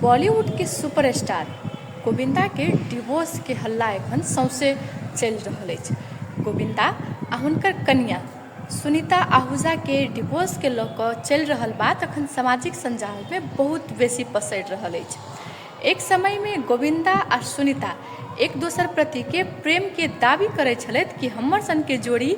बॉलीवुड के सुपरस्टार गोविंदा के डिवोर्स के हल्ला एखन सौंसे चलि रहल अछि। गोविंदा आ हुनकर कनिया सुनीता आहूजा के डिवोर्स के लऽ कऽ चलि रहल बात अखन सामाजिक संजाल में बहुत बेसी पसरि रहल अछि। एक समय में गोविंदा आ सुनीता एक दोसर प्रति के प्रेम के दावी करै छलथि कि हमर सन के जोड़ी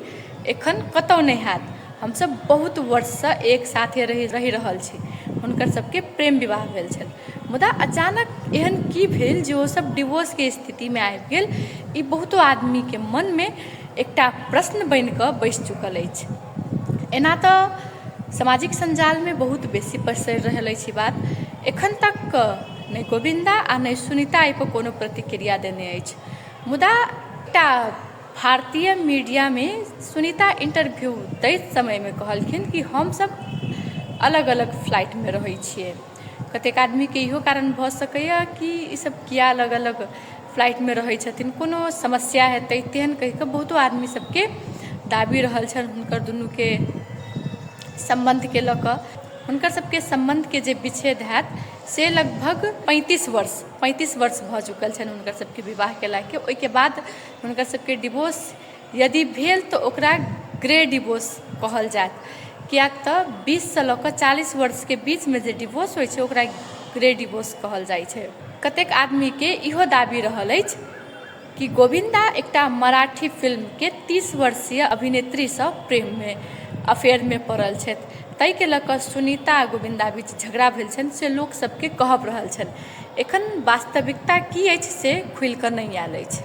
एखन कतौ नहीं हैत, हमसब बहुत वर्ष से एक साथे रहि रहल छी। हुनकर सबके प्रेम विवाह भेल छल, मुदा अचानक एहन की भेल जे ओ सब डिवोर्स के स्थिति में आबि गेल, ई बहुतो आदमी के मन में एकटा प्रश्न बनि कऽ बैसि चुकल अछि। एना तऽ सामाजिक संजाल में बहुत बेसी पसरि रहल अछि बात। एखन तक नहि गोविंदा आ नहि सुनीता एहि पर कोनो प्रतिक्रिया देने अछि, मुदा एकटा भारतीय मीडिया में सुनीता इंटरव्यू दैत समय में कहलखिन कि हम सब अलग अलग फ्लाइट में रहै छियै। कतेक आदमी के इहो कारण भऽ सकैए कि ई सब किया अलग अलग फ्लाइट में रहै छथिन, कोनो समस्या हेतै तेहन कहि कऽ बहुतो आदमी सबके दाबी रहल छल हुनकर दुनू के संबंध के लऽ कऽ। हुनकर सबके संबंध के जे विच्छेद हैत से लगभग 35 वर्ष भऽ चुकल छनि हुनकर सबके विवाह केला के। ओहिके बाद हुनकर सबके डिवोर्स यदि भेल तऽ ओकरा ग्रे डिवोर्स कहल जायत, कियाक तऽ 20 से लऽ कऽ 40 वर्ष के बीच में जे डिवोर्स होइ छै ओकरा ग्रे डिवोर्स कहल जाइ छै। कतेक आदमी के इहो दाबी रहल अछि कि गोविंदा एकटा मराठी फिल्म के 30 वर्षीय अभिनेत्री से प्रेम में अफेयर में पड़ल छथि। ताहि के लऽ कऽ सुनीता आ गोविंदा बीच झगड़ा भेल छनि से लोक सबके कहब रहल छनि। एखन वास्तविकता की अछि से खुलि कऽ नहि आयल अछि।